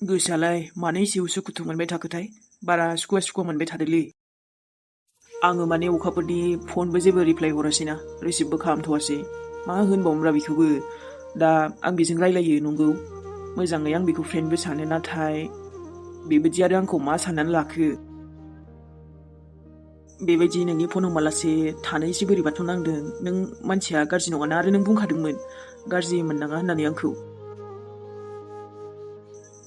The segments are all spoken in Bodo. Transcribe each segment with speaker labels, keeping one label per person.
Speaker 1: गोसोआलाय मानो एसे उसुखुथु मोनबाय थाखोथाय बारा सुखुवा मोनबाय थादोलै। आङो माने अखाफोरनि फनबो जेबो रिप्लाय हरासैना रिसिभबो खालामथ'वासै। मा होनबावनोब्रा बेखौबो। दा आं बेजों रायलायो नंगौ, मोजाङै आं बेखौ फ्रेन्डबो सानो, नाथाय बेबायदि आरो आंखौ मा साननानै लाखो। बेबायदि नोंनि फन हमालासे थानो एसे बोरैबाथ' नांदों। नों मानसिया गाज्रि नङाना, आरो नों बुंखादोंमोन गाज्रि मोननाङा होननानै आंखौ।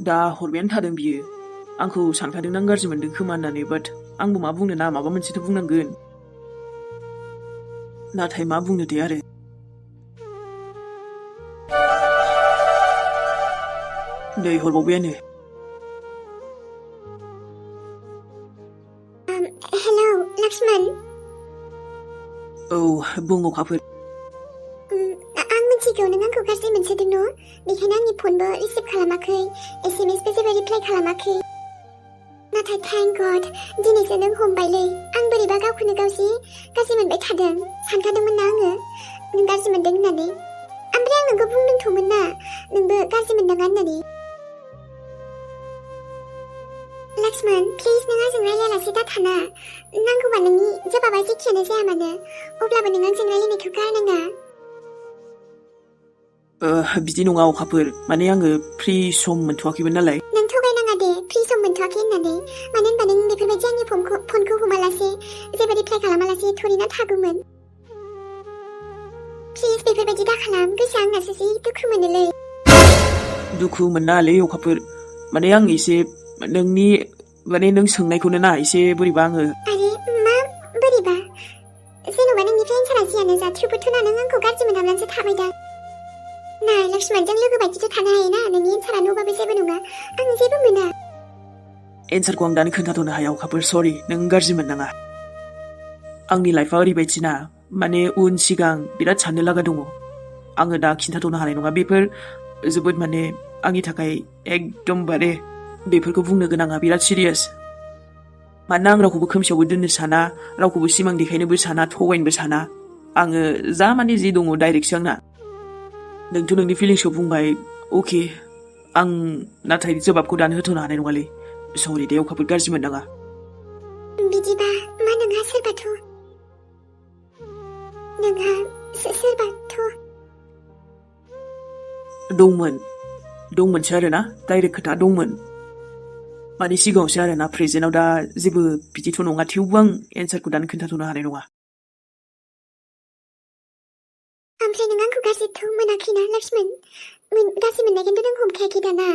Speaker 1: दा हरबायानो थादों बियो। आंखौ सानखादों आं गाज्रि मोनदों खोमा होननानै, बाट आंबो मा बुंनो ना, माबा मोनसेथ' बुंनांगोन। नाथाय मा बुंनो दे आरो। नै हरबावबायानो।
Speaker 2: हेलौ लक्ष्मण।
Speaker 1: औ बुं अखाफोर।
Speaker 2: आं मिथिगौ नों आंखौ गाज्रि मोनसोदों न', बेखायनो आंनि फनबो रिसिभ खालामाखै, एसएमएसबो जेबो रिप्लाय खालामाखै। नाथाय थैंक गड दिनैसो नों हमबायलै। आं बोरैबा गावखौनो गाव जि गाज्रि मोनबाय थादों। सानखादोंमोन ना आङो नों गाज्रि मोनदों होननानै। ओमफ्राय आं नोंखौ बुंदोंथ'मोन ना नोंबो गाज्रि मोननाङा होननानै। लक्ष्मण प्लिज नों आंजों रायलायालासे दाथाना। नांगौबा नोंनि जबाबा जेखियानो जाया मानो, अब्लाबो नों आंजों रायलायनायखौ गारनाङा।
Speaker 1: बिदि नङा अखाफोर, माने आङो फ्रि सम मोनथ'वाखैमोन नालाय।
Speaker 2: नों थगायनाङा दे फ्रि सम मोनथ'वाखै होननानै। मानो होनबा नों बेफोरबायदि आंनि फनखौ हमालासे जेबो रिप्लाय खालामालासे थरिना थागौमोन। प्लिज बेफोरबायदि दाखालाम, गोसोआ आंनासो जि दुखु मोनोलै।
Speaker 1: दुखु मोननाङालै अखाफोर, माने आं एसे नोंनि माने नों सोंनायखौनो ना एसे बोरैबा आङो।
Speaker 2: आरे मा बोरैबा? जेन'बा नोंनिफ्राय एन्सारा जियानो जा, थेवबोथ' ना नों आंखौ गाज्रि मोनाब्लासो थाबाय दा। नाय लक्ष्मणजों लोगो बायदिथ' थानो हायोना, नोंनि एन्सारा न'बाबो जेबो नङा, आं जेबो मोना।
Speaker 1: एन्सारखौ आं दानो खोन्थाथ'नो हाया अखाफोर, सरि, नों गाज्रि मोननाङा। आंनि लाइफआ ओरैबायदि ना, माने उन सिगां बिराद साननो लागा दङ। आङो दा खिन्थाथ'नो हानाय नङा। बेफोर जोबोद माने आंनि थाखाय एकदमबारे बेफोरखौ बुंनो गोनाङा बिराद सिरियास। मानोना आं रावखौबो खोमसियावबो दोननो साना, रावखौबो सिमां देखायनोबो साना, थगायनोबो साना। आङो जा माने जि दङ डाइरेक्टसो आंना। नोंथ' नोंनि फिलिंसखौ बुंबाय, अके, आं नाथाय जबाबखौ दानो होथ'नो हानाय नङालै। सरि दे अखाफोर, गाज्रि मोननाङा।
Speaker 2: बिदिबा मा नोंहा सोरबाथ'
Speaker 1: दंमोनसो आरोना, डाइरेक्ट खोथा दंमोन। माने सिगाङावसो आरोना, प्रेजेन्टआव दा जेबो बिदिथ' नङा, थेवबो आं एन्सारखौ दानो खोन्थाथ'नो हानाय नङा।
Speaker 2: ओमफ्राय नों आंखौ गाज्रिथ' मोनाखैना लक्ष्मण? गाज्रि मोननायखौथ' नों हमखायाखै दाना।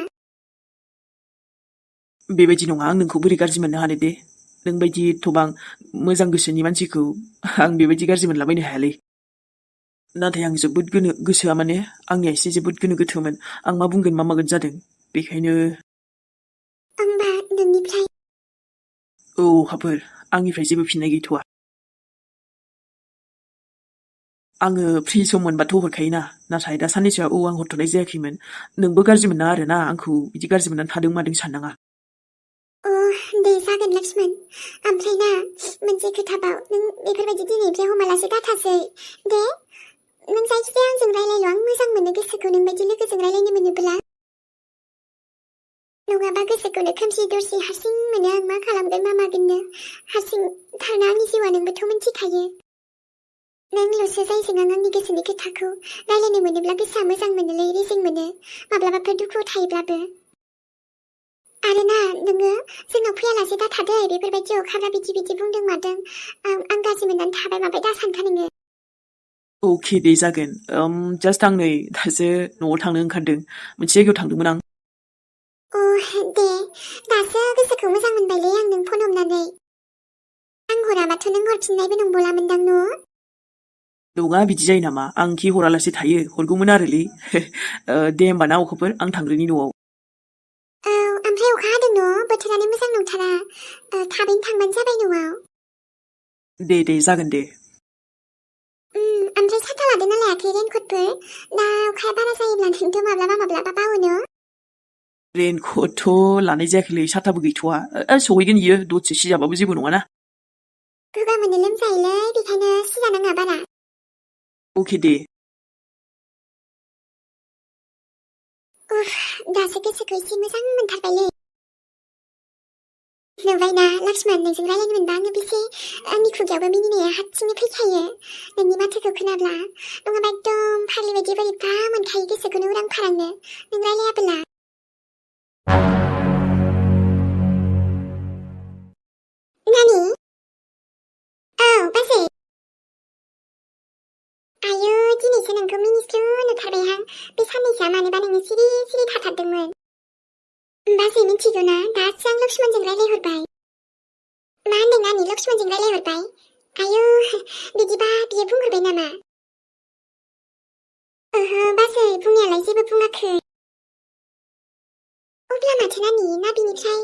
Speaker 1: बेबायदि नङा, आं नोंखौ बोरै गाज्रि मोननो हानो दे। नोंबायदि थबां मोजां गोसोनि मानसिखौ आं बेबायदि गाज्रि मोनलाबायनो हायालै। नाथाय आं जोबोद गोसोआ माने आंनिया एसे जोबोद गोनो गोथोमोन। आं मा बुंगोन मा मागोन जादों, बेखायनो।
Speaker 2: होमबा नोंनिफ्राय?
Speaker 1: औ अखाफोर, आंनिफ्राय जेबो फिननाय गैथ'वा। आङो फ्रि सम मोनबाथ' हरखायोना, नाथाय दा साननैसोआ आं हरथ'नाय जायाखैमोन। नोंबो गाज्रि मोननाङा आरोना, आंखौ बिदि गाज्रि मोननानै थादों मादों साननाङा।
Speaker 2: दे जागोन लक्ष्मण। ओमफ्राय ना मोनसे खोथाबाव, नों बेफोरबायदि दिनैनिफ्राय हमालासे दाथासै दे। नों जायखिजाया आंजों रायलायल', आं मोजां मोनो गोसोखौ नोंबायदि लोगोजों रायलायनो मोनोब्ला। नङाबा गोसोखौनो खोमसि दरसि हारसिं मोनो आं, मा खालामगोन मा मागोननो। हारसिं थारना आंनि जिउआ, नोंबोथ' मिथिखायो। नोंल'सो जायजों आं आंनि गोसोनि खोथाखौ रायलायनो मोनोब्ला गोसोआ मोजां मोनोलै, रेजें मोनो, माब्लाबाफोर दुखुआव थायोब्लाबो। आरो ना नोङो जोंनाव फैयालासे दाथादे, बेफोरबायदि अखाफ्रा बिदि बुंदों मादों, आं गाज्रि मोननानै थाबाय माबाय दा सानखा नोङो।
Speaker 1: अके दे जागोन। जास्ट आं नै दासो न'आव थांनो ओंखारदों, मोनसे जायगायाव थांदोंमोन आं।
Speaker 2: दे दासो गोसोखौ मोजां मोनबायलै आं नों फन हमनानै। आं हराबाथ' नों हरफिननायबो नंबावलामोनदां न'?
Speaker 1: नङा, बिदि जायो नामा? आं खि हरालासे थायो, हरगौमोन आरोलै। दे होमबा ना अखाफोर, आं थांग्रोनि न'आव।
Speaker 2: औ ओमफ्राय अखा हादों न', बोथोरानो मोजां नंथारा। थाबैनो थांबानो जाबाय न'आव।
Speaker 1: दे जागोन दे।
Speaker 2: ओमफ्राय साथा लादोंना लायाखै, रेनकटफोर? दा अखाया बारा जायोब्ला नोंथ' माब्लाबा बावो न'?
Speaker 1: रेनकटथ' लानाय जायाखैलै, साथाबो गैथ'वा। सहैगोन इयो, दसे सिजाबाबो जेबो नङाना।
Speaker 2: गगा मोननो लोमजायोलै, बेखायनो सिजानाङा बारा।
Speaker 1: अके दे।
Speaker 2: दासो गोसोखौ एसे मोजां मोनथारबायलै नुबायना लक्ष्मण नोंजों रायलायनो मोनबा आङो बेसे आंनि खुगायावबो मिनिनाया हारसिंनो फैखायो नोंनि माथोखौ खोनाब्ला नङाबा एकदम फारलि बायदि बोरैबा मोनखायो गोसोखौनो उरां फारांनो नों रायलायाबोला नानि औ बाजै आयौ दिनैसो नोंखौ मिनिस्लु नुथारबायहां बे साननैसोआ मानोबा नोङो सिरि सिरि थाथारदोंमोन बाजै मिथिगौ ना दासो आं लक्ष्मणजों रायलायहरबाय मा होनदों नानि लक्ष्मणजों रायलायहरबाय आयौ बिदिबा बियो बुंहरबाय नामा ओहो बाजै बुंनायालाय जेबो बुङाखै अब्ला माथो नानि ना बिनिफ्राय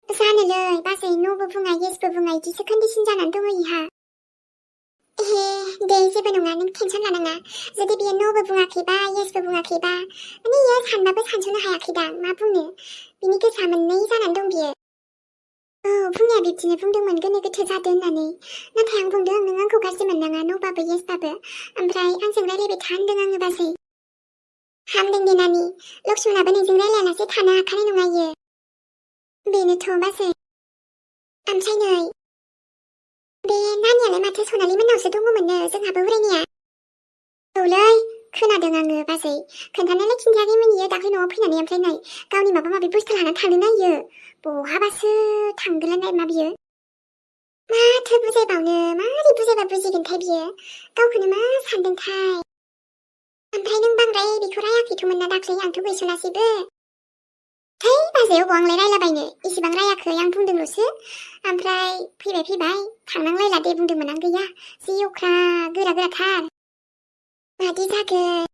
Speaker 2: जानोलै बाजै न'बो बुङा येसबो बुङा इदिसो कन्डिसन जानानै दङ इहा हे दे जेबो नङा नों टेनसन लानाङा जुदि बियो न'बो बुङाखैबा येसबो बुङाखैबा माने इयो सानबाबो सानस'नो हायाखैदां मा बुंनो बिनि गोसोआ मोननै जानानै दं बियो औ बुंनाया बिब्दिनो बुंदोंमोन गोनो गोथो जादों होननानै नाथाय आं बुंदों नों आंखौ गाज्रि मोननाङा न'बाबो येसबाबो ओमफ्राय आंजों रायलायबाय था होनदों आङो बाजै हामदों दे नानि लक्ष्मणाबो नोंजों रायलायालासे थानो हाखानाय नङा इयो बेनोथ' बाजै ओमफ्राय नै बे नानियालाय माथो सनालि मोननावसो दङमोननो जोंहाबो उरायनाया औलै खोनादों आङो बाजै खोन्थानायलाय खिन्थायाखैमोन इयो दाख्लै न'आव फैनानै ओमफ्राय नै गावनि माबा माबि बुस्थु लानानै थांनो नायो बहाबासो थांगोनलाय मा बियो माथो बुजायबावनो मारै बुजायबा बुजिगोनथाय बियो गावखौनो मा सानदोंथाय ओमफ्राय नों बांद्राय बेखौ रायाखैथ'मोन ना दाख्लै आंथ' गैसनासैबो थै बाजै अबाव आंलाय रायलाबायनो इसेबां रायाखै आं बुंदोंल'सो ओमफ्राय फैबाय थांनांलायला दे बुंदोंमोन आं गैया जि अख्रा गोरा गोराथार मादि जागोन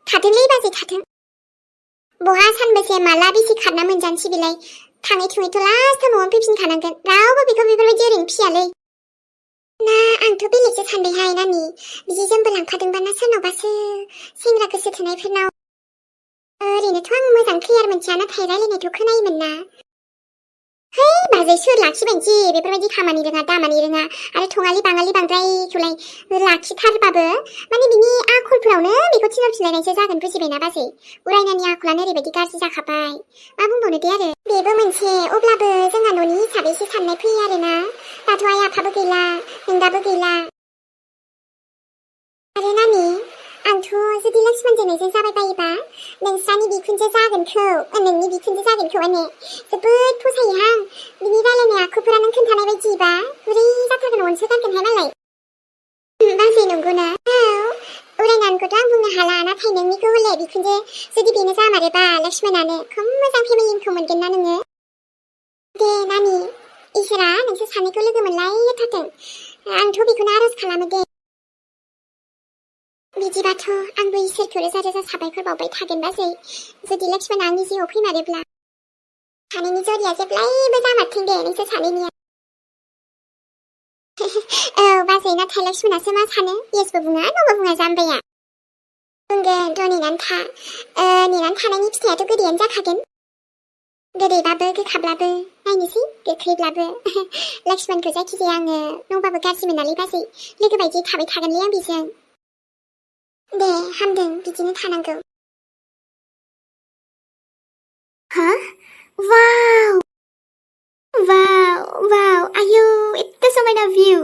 Speaker 2: थाथोंलै बाजै थाथों बहा सानबेसे माला बेसे खारना मोनजानोसै बेलाय थाङै थुङैथ' लास्टआव न'आवनो फैफिनखानांगोन रावबो बेखौ बेफोरबायदि ओरैनो फियालै ना आंथ' बेलेगसो सानबायहाय नानि बिदि जोंबो लांफादोंबा ना सोरनावबासो सेंग्रा गोसो थोनायफोरनाव ओरैनोथ' आं मोजां क्लियार मोनथिया नाथाय रायलायनायथ' खोनायोमोन ना है बाजै सोर लाखिबायनोसै बेफोरबायदि खामानि रोङा दामानि रोङा आरो थङालि बाङालि बांद्रायखौलाय लाखिथारबाबो माने बिनि आखलफोरावनो बेखौ थिनहरफिनलायनायसो जागोन बुजिबायना बाजै उरायनानि आखलानो ओरैबायदि गाज्रि जाखाबाय मा बुंबावनो दे आरो बेबो मोनसे अब्लाबो जोंहा न'नि हिसाबैसो साननाय फैयो आरोना दाथ' आइ आफाबो गैला नोंदाबो गैला आरो नानि आंथ' जुदि लक्ष्मणजों नोंजों जाबाय बायोबा नोंस्रानि बिखुनजो जागोनखौ नोंनि बिखुनजो जागोनखौ माने जोबोद फसायोहां बिनि रायलायनाय आखुफोरा नों खोन्थानाय बायदिबा गुरै जाथारगोन अनसोगारगोनहाय मालाय बाजै नंगौना औ उरायनानैखौथ' आं बुंनो हाला नाथाय नोंनिखौ हले बिखुनजो जुदि बेनो जामारोबा लक्ष्मणानो खम मोजां फेमिलिखौ मोनगोन ना नोङो दे नानि इसोरा नोंसोर सानैखौ लोगो मोनलायथारथों आंथ' बेखौनो आरज खालामो दे बिदिबाथ' आंबो इसोरखौ रोजा रोजा साबायखर बावबाय थागोन बाजै जुदि लक्ष्मणा आंनि जिउआव फैमारोब्ला सानैनि जरिया जेब्लायबो जामारथों दे नोंसोर सानैनिया औ बाजै नाथाय लक्ष्मणासो मा सानो येसबो बुङा न'बो बुङा जाम्बाया बुंगोन थ' नेनानै थानायनि फिथाइयाथ' गोदैयानो जाखागोन गोदैबाबो गोखाब्लाबो नायनोसै गोखैब्लाबो लक्ष्मणखौ जायखिजाया आङो न'बाबो गाज्रि मोनालै बाजै लोगो बायदि थाबाय थागोनलै आं बेजों दे हामदों बिदिनो थानांगौ हा वाव वाव वाव आयौ एत्त समायना भिउ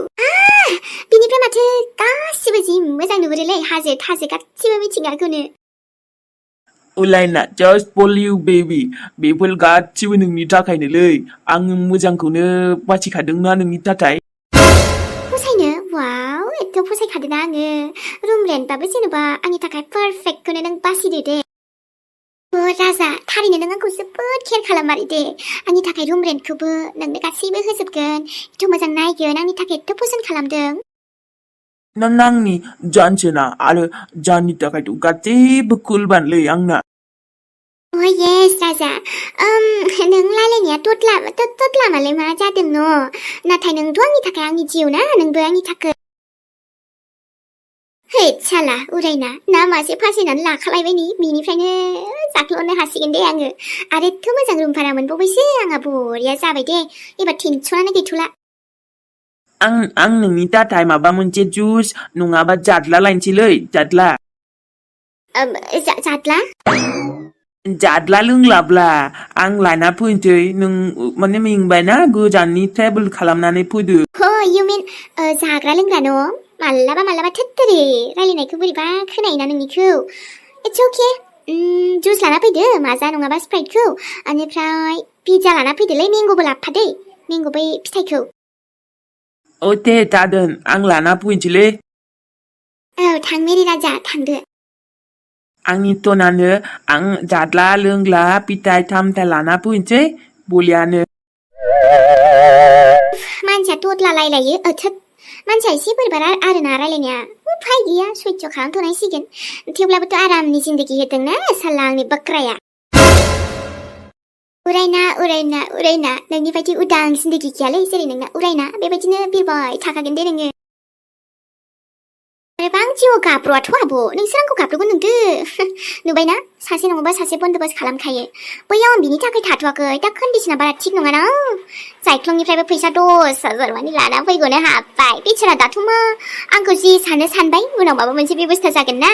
Speaker 2: बिनिफ्राय माथो गासिबो जि मोजां नुहुरोलै हाजो थाजो गासिबो मिथिंगाखौनो
Speaker 1: उलायना just for you baby बेफोर गासिबो नोंनि थाखायनोलै आं मोजांखौनो बासिखादोंना नोंनि थाखाय
Speaker 2: फसायनो वाव एत्त फसायखादोंना आङो रुम रेन्टबाबो जेनेबा आंनि थाखाय पारफेक्टखौनो नों बासिदो दे राजा थारैनो नों आंखौ जोबोद केयार खालामारो दे आंनि थाखाय रुम रेन्टखौबो नोंनो गासैबो होजोबगोन एथ' मोजां नायगोन आंनि थाखाय एत्त पसन्द खालामदों
Speaker 1: नों आंनि जानसोना आरो जाननि थाखायथ' गासैबो कुलबानलै आंना
Speaker 2: Oh yes राजा नों रायलायनाया ततलामालाय मा जादों न' नाथाय नोंथ' आंनि थाखाय आंनि जिउ ना नोंबो आंनि थाखाय है साला उरायना ना मासे फासायनानै लाखालायबाय नि बिनिफ्रायनो जाख्ल'नो हासिगोन दे आङो आरो एथ' मोजां रुम भारा मोनबावबायसो आंहा बरिया जाबाय दे एबार टेनसनानो गैथ'ला
Speaker 1: आं नोंनि थाखाय माबा मोनसे जुस नङाबा जादला लायनोसैलै जादला
Speaker 2: जादला
Speaker 1: जादला लोंलाब्ला आं लायना फैनोसै नों माने मेंबायना गोजाननि ट्रेभेल खालामनानै फैदो
Speaker 2: हो you mean जाग्रा लोंग्रा न' मालाबा थोत्तोरे रायलायनायखौ बोरैबा खोनायोना नोंनिखौ it's okay जुस लाना फैदो माजा नङाबा स्प्राइटखौ बेनिफ्राय पिज्जा लाना फैदोलै मेंगोबो लाबोफादै मेंगो बै फिथाइखौ
Speaker 1: औ दे दादोन आं लाना फैनोसैलै
Speaker 2: औ थां मेरि राजा थांदो
Speaker 1: आंनि टनानो आं जादला लोंला फिथाइ सामथाइ लाना फैनोसै बलियानो
Speaker 2: मानसिया तदला लायलायो थोद मानसिया एसे बोरैबा आरोना रायलायनाया उफाय गैया सयज' खालामथ'नांसिगोन थेवब्लाबोथ' आरामनि जिन्दगि होदोंना साला आंनि बक्राया उरायना नोंनि बायदि उदां जिन्दगि गैयालै जेरै नोंना उरायना बेबायदिनो बिरबाय थाखागोन दे नोङो आरोबा आं जिउआव गाब्र'आथ' आब' नोंसोर आंखौ गाब्र'गोन नोंदो नुबायना सासे नङाबा सासे बन्दोबस्त खालामखायो बैयाव आं बिनि थाखाय थाथ'वाखै दा कन्डिसना बारा थिग नङाना जायख्लंनिफ्रायबो फैसा 10,000 मानि लाना फैग'नो हाबाय बेचारा दाथ' मा आंखौ जि सानो सानबाय उनाव माबा मोनसे बेबस्था जागोन ना